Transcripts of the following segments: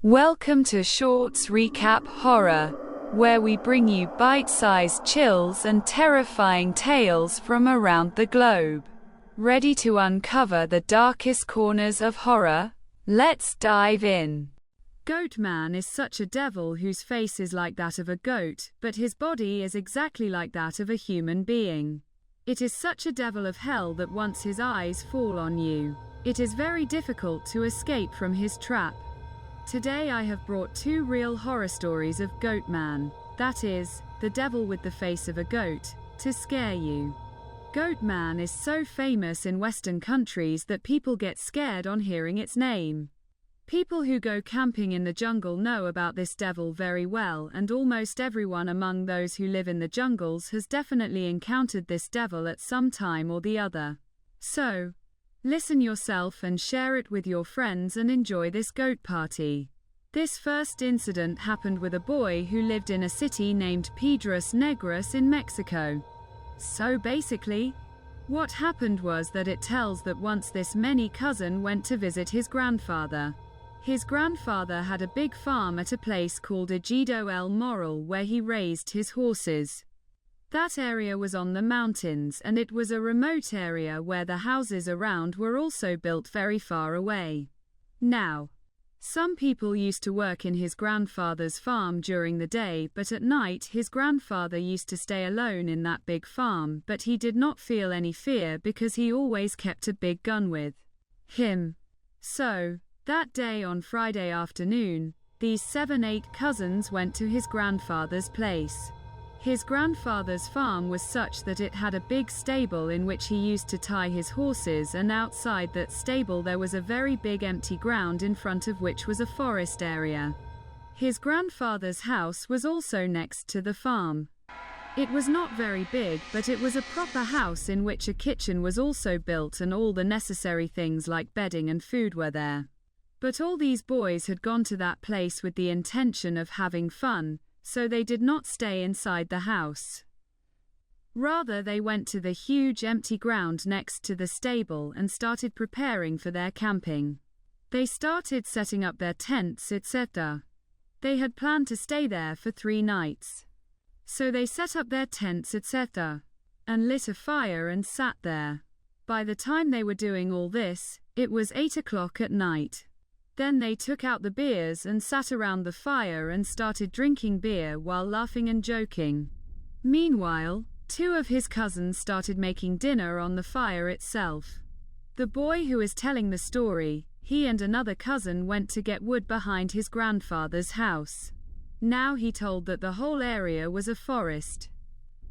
Welcome to Shorts Recap Horror, where we bring you bite-sized chills and terrifying tales from around the globe. Ready to uncover the darkest corners of horror? Let's dive in. Goat Man is such a devil whose face is like that of a goat, but his body is exactly like that of a human being. It is such a devil of hell that once his eyes fall on you, it is very difficult to escape from his trap. Today I have brought two real horror stories of Goat Man, that is, the devil with the face of a goat, to scare you. Goat Man is so famous in Western countries that people get scared on hearing its name. People who go camping in the jungle know about this devil very well, and almost everyone among those who live in the jungles has definitely encountered this devil at some time or the other. So, listen yourself and share it with your friends and enjoy this goat party. This first incident happened with a boy who lived in a city named Piedras Negras in Mexico. So basically, what happened was that it tells that once this many cousin went to visit his grandfather. His grandfather had a big farm at a place called Ejido El Moral where he raised his horses. That area was on the mountains, and it was a remote area where the houses around were also built very far away. Now, some people used to work in his grandfather's farm during the day, but at night his grandfather used to stay alone in that big farm, but he did not feel any fear because he always kept a big gun with him. So, that day on Friday afternoon, these 7-8 cousins went to his grandfather's place. His grandfather's farm was such that it had a big stable in which he used to tie his horses, and outside that stable there was a very big empty ground in front of which was a forest area. His grandfather's house was also next to the farm. It was not very big, but it was a proper house in which a kitchen was also built and all the necessary things like bedding and food were there. But all these boys had gone to that place with the intention of having fun, so they did not stay inside the house. Rather, they went to the huge empty ground next to the stable and started preparing for their camping. They started setting up their tents, etc. They had planned to stay there for 3 nights. So they set up their tents, etc. and lit a fire and sat there. By the time they were doing all this, it was 8 o'clock at night. Then they took out the beers and sat around the fire and started drinking beer while laughing and joking. Meanwhile, 2 of his cousins started making dinner on the fire itself. The boy who is telling the story, he and another cousin went to get wood behind his grandfather's house. Now he told that the whole area was a forest.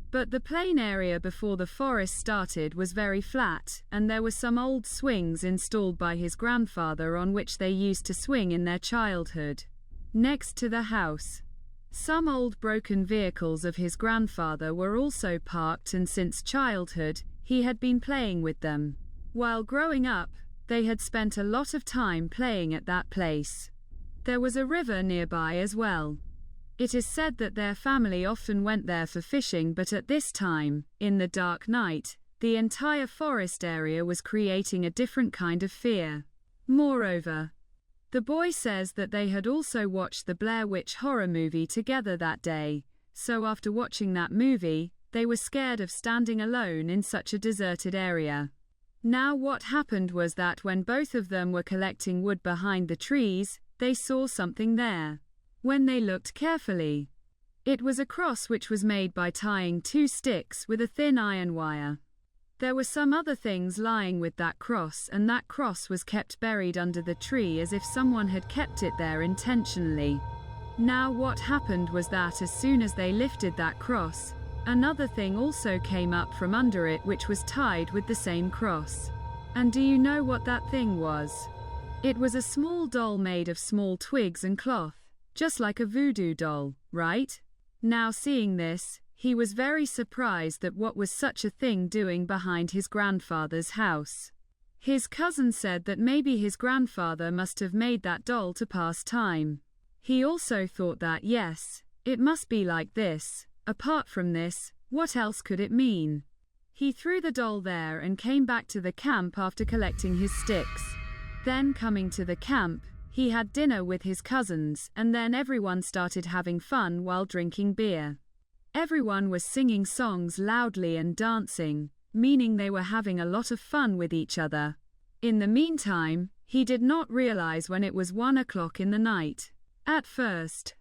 But the plain area before the forest started was very flat, and there were some old swings installed by his grandfather on which they used to swing in their childhood. Next to the house, some old broken vehicles of his grandfather were also parked, and since childhood, he had been playing with them. While growing up, they had spent a lot of time playing at that place. There was a river nearby as well. It is said that their family often went there for fishing, but at this time, in the dark night, the entire forest area was creating a different kind of fear. Moreover, the boy says that they had also watched the Blair Witch horror movie together that day, so after watching that movie, they were scared of standing alone in such a deserted area. Now what happened was that when both of them were collecting wood behind the trees, they saw something there. When they looked carefully, it was a cross which was made by tying 2 sticks with a thin iron wire. There were some other things lying with that cross, and that cross was kept buried under the tree as if someone had kept it there intentionally. Now what happened was that as soon as they lifted that cross, another thing also came up from under it which was tied with the same cross. And do you know what that thing was? It was a small doll made of small twigs and cloth. Just like a voodoo doll, right? Now seeing this, he was very surprised that what was such a thing doing behind his grandfather's house. His cousin said that maybe his grandfather must have made that doll to pass time. He also thought that yes, it must be like this. Apart from this, what else could it mean? He threw the doll there and came back to the camp after collecting his sticks. Then coming to the camp, He had dinner with his cousins, and then everyone started having fun while drinking beer. Everyone was singing songs loudly and dancing, meaning they were having a lot of fun with each other. In the meantime, he did not realize when it was 1 o'clock in the night. At first,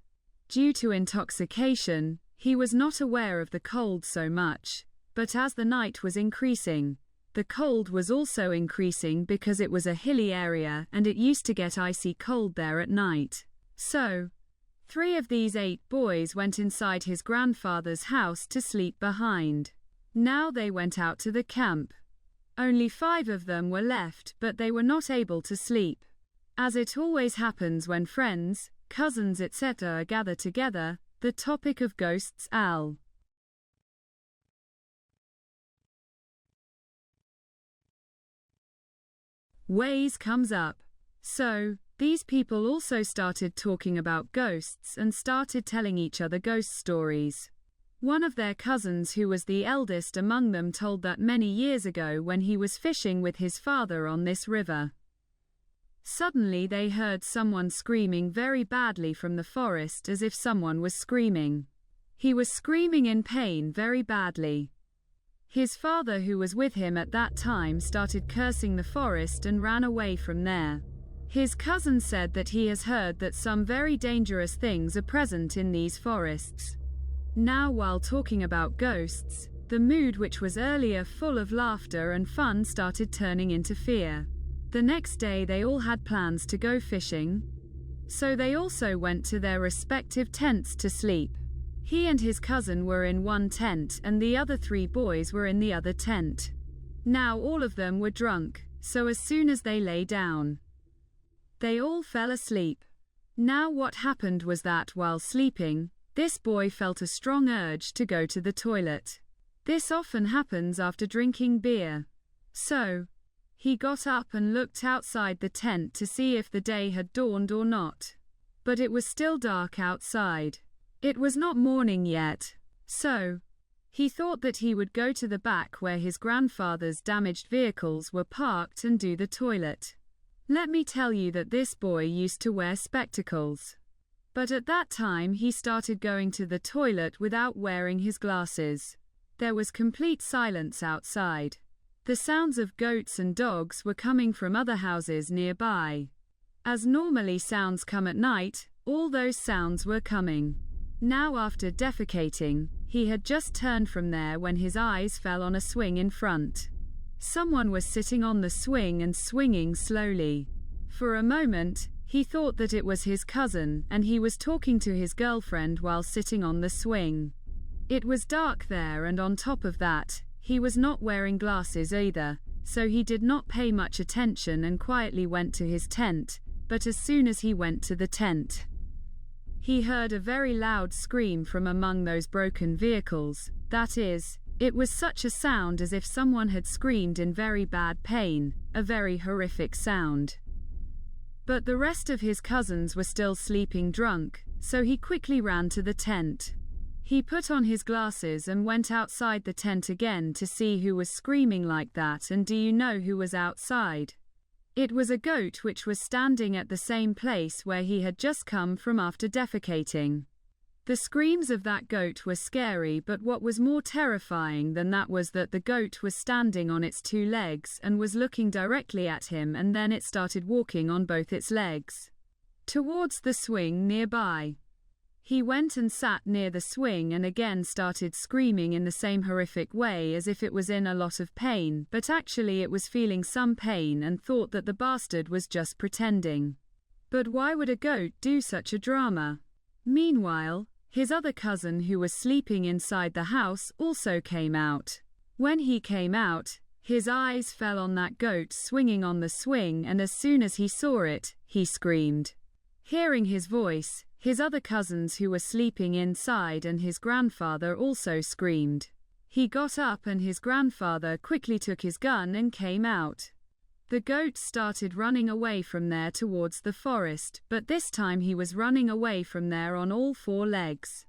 due to intoxication, he was not aware of the cold so much, but as the night was increasing, the cold was also increasing because it was a hilly area and it used to get icy cold there at night. So, 3 of these 8 boys went inside his grandfather's house to sleep behind. Now they went out to the camp. Only 5 of them were left, but they were not able to sleep. As it always happens when friends, cousins, etc. gather together, the topic of ghosts always comes up. So, these people also started talking about ghosts and started telling each other ghost stories. One of their cousins, who was the eldest among them, told that many years ago when he was fishing with his father on this river, suddenly they heard someone screaming very badly from the forest, as if someone was screaming. He was screaming in pain very badly. His father, who was with him at that time, started cursing the forest and ran away from there. His cousin said that he has heard that some very dangerous things are present in these forests. Now, while talking about ghosts, the mood, which was earlier full of laughter and fun, started turning into fear. The next day they all had plans to go fishing, so they also went to their respective tents to sleep. He and his cousin were in one tent and the other 3 boys were in the other tent. Now all of them were drunk, so as soon as they lay down, they all fell asleep. Now what happened was that while sleeping, this boy felt a strong urge to go to the toilet. This often happens after drinking beer. So, he got up and looked outside the tent to see if the day had dawned or not. But it was still dark outside. It was not morning yet. So, he thought that he would go to the back where his grandfather's damaged vehicles were parked and do the toilet. Let me tell you that this boy used to wear spectacles. But at that time he started going to the toilet without wearing his glasses. There was complete silence outside. The sounds of goats and dogs were coming from other houses nearby. As normally sounds come at night, all those sounds were coming. Now after defecating, he had just turned from there when his eyes fell on a swing in front. Someone was sitting on the swing and swinging slowly. For a moment, he thought that it was his cousin, and he was talking to his girlfriend while sitting on the swing. It was dark there, and on top of that, he was not wearing glasses either, so he did not pay much attention and quietly went to his tent. But as soon as he went to the tent, he heard a very loud scream from among those broken vehicles. That is, it was such a sound as if someone had screamed in very bad pain, a very horrific sound. But the rest of his cousins were still sleeping drunk, so he quickly ran to the tent. He put on his glasses and went outside the tent again to see who was screaming like that, and do you know who was outside? It was a goat which was standing at the same place where he had just come from after defecating. The screams of that goat were scary, but what was more terrifying than that was that the goat was standing on its 2 legs and was looking directly at him, and then it started walking on both its legs towards the swing nearby. He went and sat near the swing and again started screaming in the same horrific way as if it was in a lot of pain, but actually it was feeling some pain and thought that the bastard was just pretending. But why would a goat do such a drama? Meanwhile, his other cousin, who was sleeping inside the house, also came out. When he came out, his eyes fell on that goat swinging on the swing, and as soon as he saw it, he screamed. Hearing his voice, his other cousins who were sleeping inside and his grandfather also screamed. He got up and his grandfather quickly took his gun and came out. The goat started running away from there towards the forest, but this time he was running away from there on all 4 legs.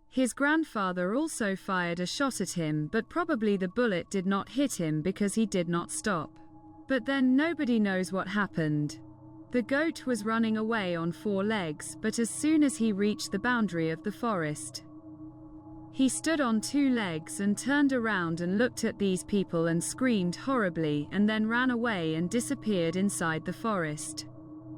His grandfather also fired a shot at him, but probably the bullet did not hit him because he did not stop. But then nobody knows what happened. The goat was running away on 4 legs, but as soon as he reached the boundary of the forest, he stood on 2 legs and turned around and looked at these people and screamed horribly, and then ran away and disappeared inside the forest.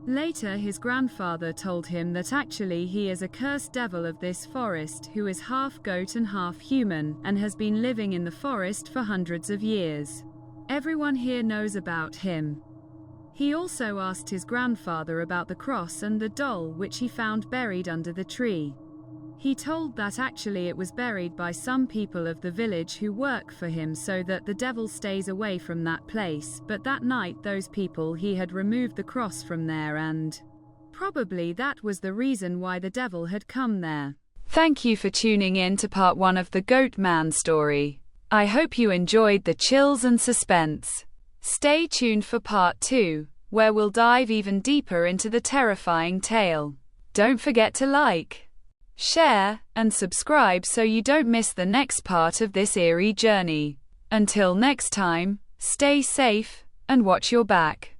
Later his grandfather told him that actually he is a cursed devil of this forest who is half goat and half human, and has been living in the forest for hundreds of years. Everyone here knows about him. He also asked his grandfather about the cross and the doll which he found buried under the tree. He told that actually it was buried by some people of the village who work for him so that the devil stays away from that place, but that night those people he had removed the cross from there, and probably that was the reason why the devil had come there. Thank you for tuning in to part 1 of the Goat Man story. I hope you enjoyed the chills and suspense. Stay tuned for part 2, where we'll dive even deeper into the terrifying tale. Don't forget to like, share, and subscribe so you don't miss the next part of this eerie journey. Until next time, stay safe, and watch your back.